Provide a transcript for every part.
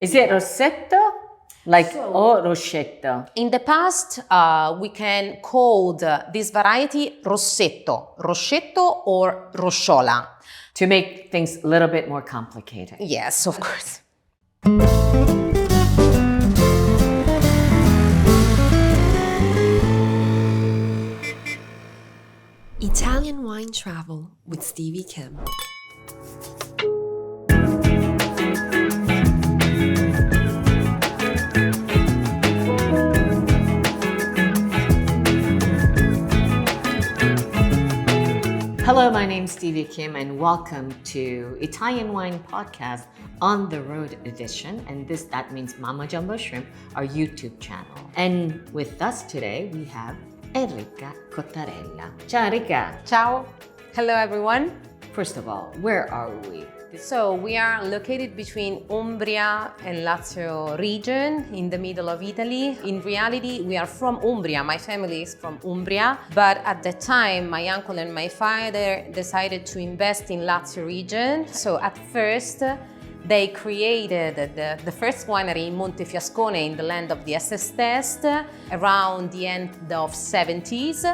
Is it Rossetto? Or Rocchetto? In the past, we can call this variety Rossetto, Rocchetto or Rocciola. To make things a little bit more complicated. Yes, of course. Italian Wine Travel with Stevie Kim. Hello, my name's Stevie Kim and welcome to Italian Wine Podcast on the Road edition. And that means MammaJumboShrimp, our YouTube channel. And with us today, we have Enrica Cotarella. Ciao, Enrica. Ciao. Hello, everyone. First of all, where are we? So we are located between Umbria and Lazio region in the middle of Italy. In reality, we are from Umbria. My family is from Umbria. But at the time, my uncle and my father decided to invest in Lazio region. So at first, they created the first winery in Montefiascone in the land of the SS test around the end of 70s.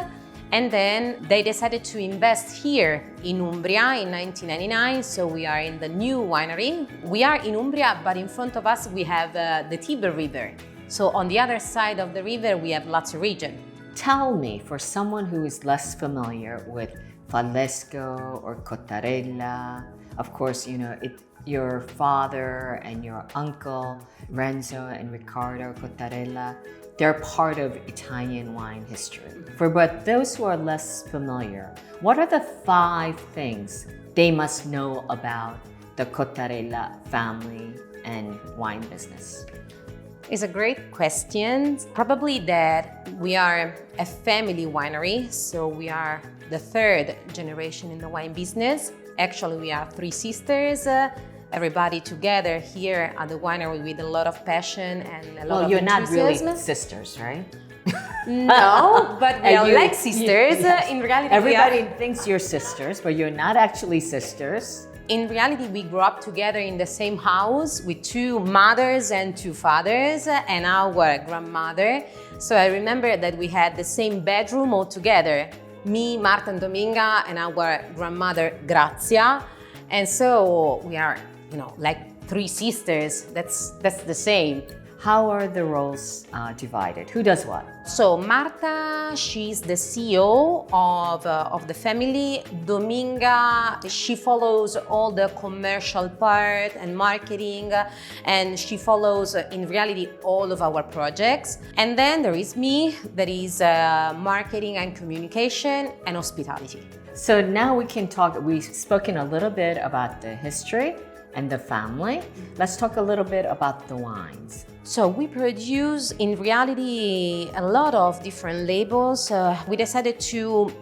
And then they decided to invest here in Umbria in 1999, so we are in the new winery. We are in Umbria, but in front of us we have the Tiber River. So on the other side of the river we have Lazio region. Tell me, for someone who is less familiar with Fallesco or Cotarella, of course, you know, your father and your uncle, Renzo and Riccardo Cotarella, they're part of Italian wine history. But those who are less familiar, what are the 5 things they must know about the Cotarella family and wine business? It's a great question. Probably that we are a family winery, so we are the 3rd generation in the wine business. Actually, we are 3 sisters. Everybody together here at the winery with a lot of passion and a lot of you're enthusiasm. not really sisters, right? No, but we are like sisters. Yes. In reality, everybody thinks you're sisters, but you're not actually sisters. In reality, we grew up together in the same house with 2 mothers and 2 fathers and our grandmother. So I remember that we had the same bedroom all together. Me, Marta and Dominga, and our grandmother Grazia. And so we are, like 3 sisters. That's the same. How are the roles divided? Who does what? So Marta, she's the CEO of the family. Dominga, she follows all the commercial part and marketing, and she follows, in reality, all of our projects. And then there is me, that is marketing and communication and hospitality. So now we can talk, we've spoken a little bit about the history and the family. Let's talk a little bit about the wines. So we produce, in reality, a lot of different labels. We decided to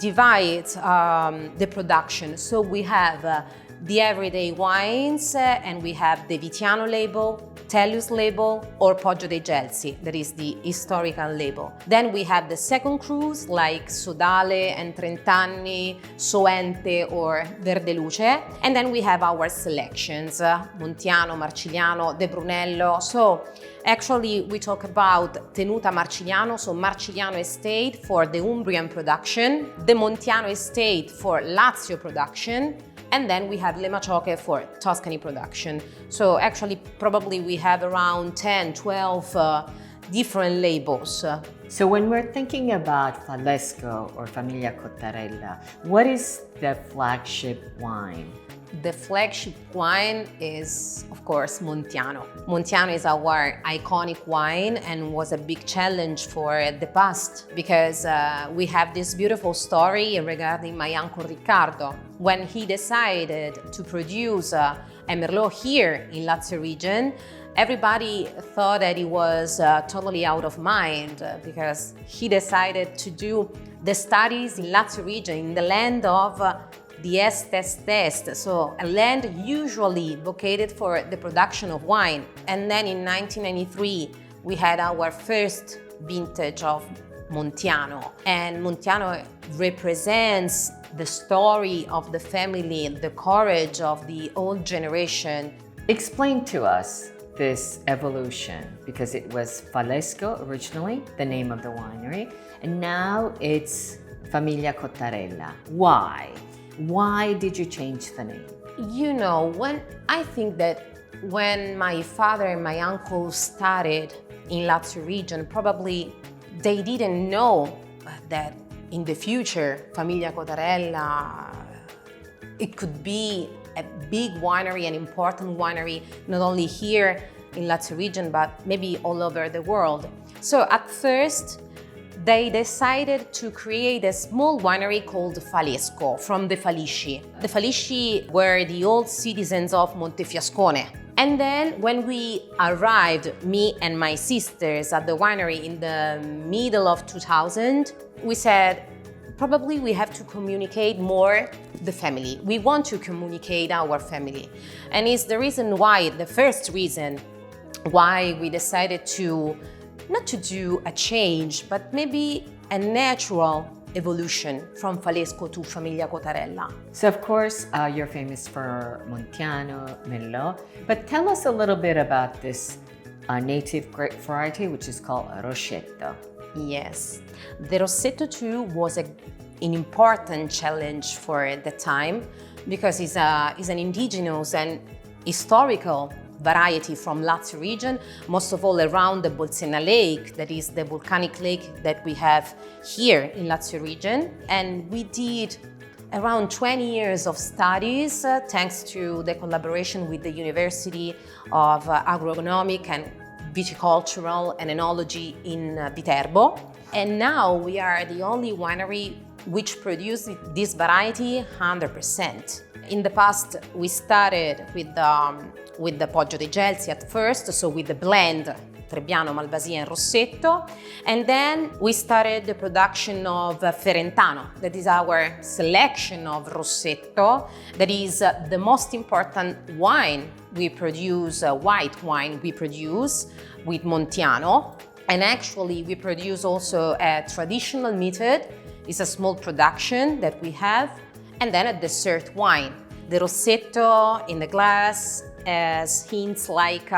divide the production. So we have the everyday wines, and we have the Vitiano label, Tellus label, or Poggio dei Gelsi, that is the historical label. Then we have the second cruise, like Sodale and Trent'anni, Soente or Verde Luce. And then we have our selections, Montiano, Marcigliano, De Brunello. So actually we talk about Tenuta Marcigliano, so Marcigliano estate for the Umbrian production, the Montiano estate for Lazio production, and then we have Le Macioche for Tuscany production. So actually, probably we have around 10, 12 different labels. So when we're thinking about Fallesco or Famiglia Cotarella, what is the flagship wine? The flagship wine is, of course, Montiano. Montiano is our iconic wine and was a big challenge for the past because we have this beautiful story regarding my uncle Riccardo. When he decided to produce a Merlot here in Lazio region, everybody thought that he was totally out of mind because he decided to do the studies in Lazio region, in the land of the Estes test, so a land usually vocated for the production of wine. And then in 1993, we had our first vintage of Montiano. And Montiano represents the story of the family, the courage of the old generation. Explain to us this evolution? Because it was Fallesco originally, the name of the winery, and now it's Famiglia Cotarella. Why? Why did you change the name? You know, I think that when my father and my uncle started in Lazio region, probably they didn't know that in the future, Famiglia Cotarella, it could be a big winery, an important winery, not only here in Lazio region, but maybe all over the world. So at first, they decided to create a small winery called Fallesco from the Falisci. The Falisci were the old citizens of Montefiascone. And then when we arrived, me and my sisters, at the winery in the middle of 2000, we said, probably we have to communicate more the family. We want to communicate our family. And it's the reason why, the first reason why we decided to not to do a change, but maybe a natural evolution from Fallesco to Famiglia Cotarella. So of course, you're famous for Montiano, Merlot, but tell us a little bit about this native grape variety, which is called Rosetto. Yes, the Rosetto too was an important challenge for the time because it's an indigenous and historical variety from Lazio region, most of all around the Bolsena Lake, that is the volcanic lake that we have here in Lazio region. And we did around 20 years of studies thanks to the collaboration with the University of Agronomic and Viticultural and Enology in Viterbo. And now we are the only winery which produces this variety 100%. In the past, we started with the Poggio dei Gelsi at first, so with the blend Trebbiano, Malvasia and Rosetto. And then we started the production of Ferentano. That is our selection of Rosetto. That is the most important wine we produce, white wine we produce with Montiano. And actually we produce also a traditional method. It's a small production that we have. And then a dessert wine. The Rosetto in the glass has hints like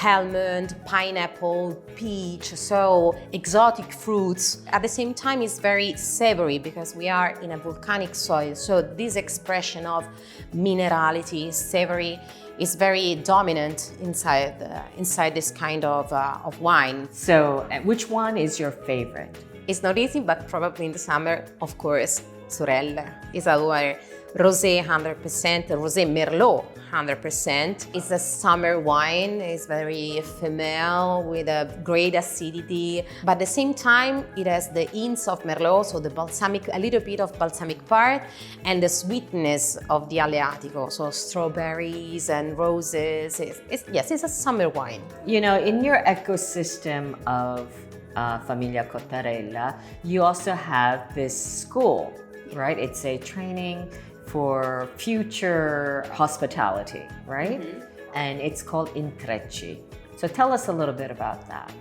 almond, pineapple, peach, so exotic fruits. At the same time, it's very savory because we are in a volcanic soil. So this expression of minerality, savory, is very dominant inside this kind of wine. So which one is your favorite? It's not easy, but probably in the summer, of course, Sorella is our Rosé 100%, Rosé Merlot 100%. It's a summer wine, it's very ephemeral with a great acidity, but at the same time it has the hints of Merlot, so the balsamic, a little bit of balsamic part, and the sweetness of the Aleatico, so strawberries and roses. Yes, it's a summer wine. You know, in your ecosystem of Famiglia Cotarella, you also have this school, right? It's a training for future hospitality, right? Mm-hmm. And it's called Intrecci. So tell us a little bit about that.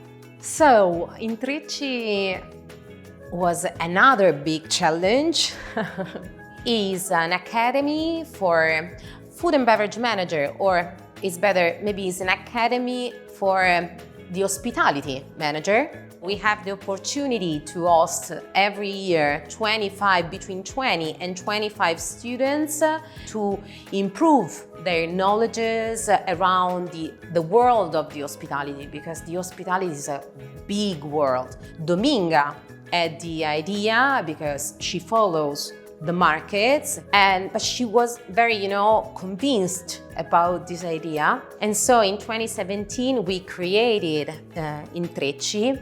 So Intrecci was another big challenge. Is an academy for food and beverage manager, or it's better, maybe it's an academy for the hospitality manager. We have the opportunity to host every year between 20 and 25 students to improve their knowledges around the world of the hospitality, because the hospitality is a big world. Dominga had the idea because she follows the markets, but she was very, convinced about this idea. And so in 2017, we created Intrecci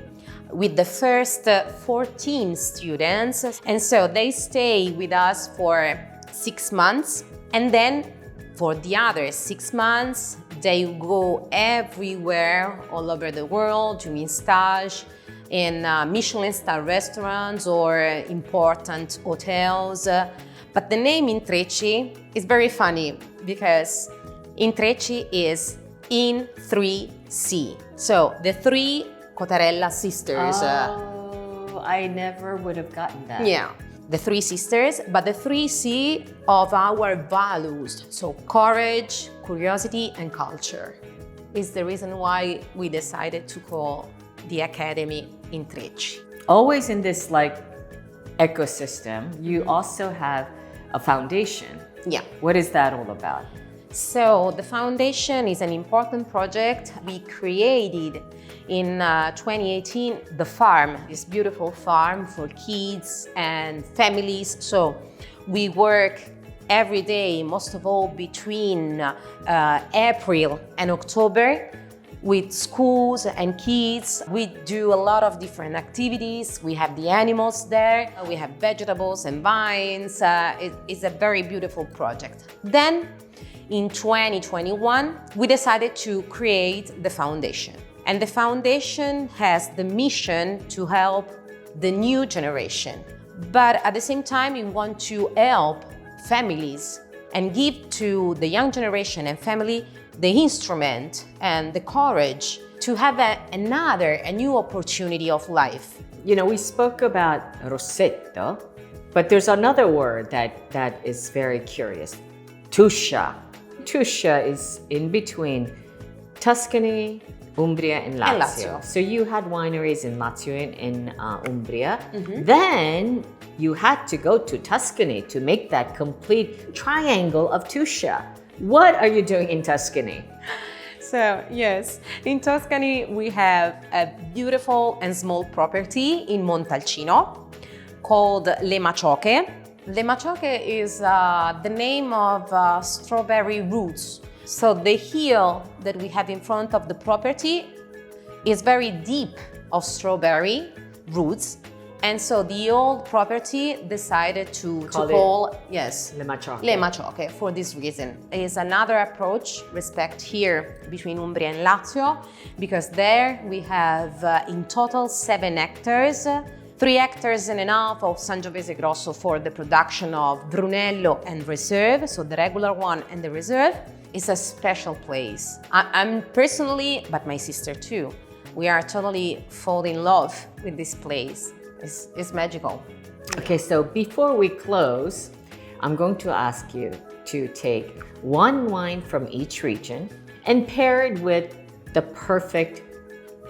with the first 14 students. And so they stay with us for 6 months. And then for the other 6 months, they go everywhere all over the world, doing stage in Michelin star restaurants or important hotels. But the name Intrecci is very funny because Intrecci is in 3C. So the 3 Cotarella sisters. Oh, I never would have gotten that. Yeah, the 3 sisters, but the 3C of our values. So courage, curiosity, and culture. is the reason why we decided to call the Academy Intrecci. Always in this like ecosystem, you also have a foundation. Yeah. What is that all about? So the foundation is an important project. We created in 2018 the farm, this beautiful farm for kids and families. So we work every day, most of all between April and October, with schools and kids. We do a lot of different activities. We have the animals there. We have vegetables and vines. It's a very beautiful project. Then in 2021, we decided to create the foundation. And the foundation has the mission to help the new generation. But at the same time, we want to help families and give to the young generation and family the instrument and the courage to have a new opportunity of life. You know, we spoke about rossetto, but there's another word that is very curious. Tuscia. Tuscia is in between Tuscany, Umbria, and Lazio. So you had wineries in Lazio and in Umbria. Then you had to go to Tuscany to make that complete triangle of Tuscia. What are you doing in Tuscany? So yes, in Tuscany we have a beautiful and small property in Montalcino called Le Macioche. Le Macioche is the name of strawberry roots. So the hill that we have in front of the property is very deep of strawberry roots. And so the old property decided to call yes, Le Macioche. Le Macioche for this reason. It is another approach, respect here between Umbria and Lazio, because there we have in total 7 hectares, 3 hectares and a half of Sangiovese Grosso for the production of Brunello and Reserve, so the regular one and the Reserve. It's a special place. I'm personally, but my sister too, we are totally fall in love with this place. It's magical. Okay, so before we close, I'm going to ask you to take one wine from each region and pair it with the perfect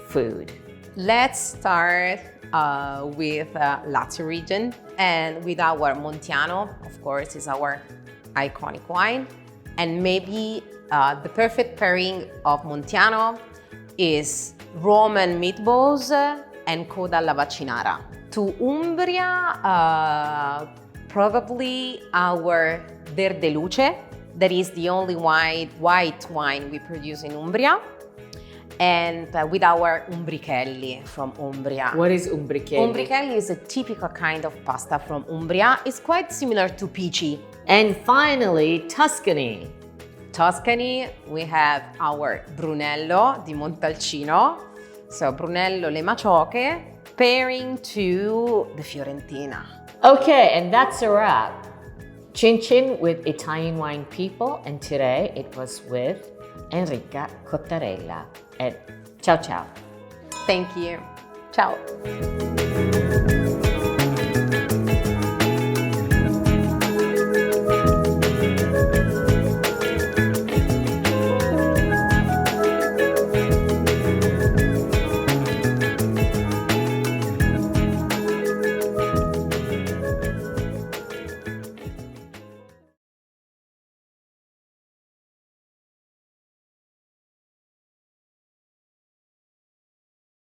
food. Let's start with Lazio region and with our Montiano, of course, is our iconic wine. And maybe the perfect pairing of Montiano is Roman meatballs and coda alla vaccinara. To Umbria, probably our Verde Luce, that is the only white wine we produce in Umbria, and with our umbrichelli from Umbria. What is umbrichelli? Umbrichelli is a typical kind of pasta from Umbria. It's quite similar to pici. And finally, Tuscany. Tuscany, we have our Brunello di Montalcino, so Brunello Le Macioche, pairing to the Fiorentina. Okay, and that's a wrap. Chin Chin with Italian Wine People, and today it was with Enrica Cotarella. And ciao ciao. Thank you. Ciao.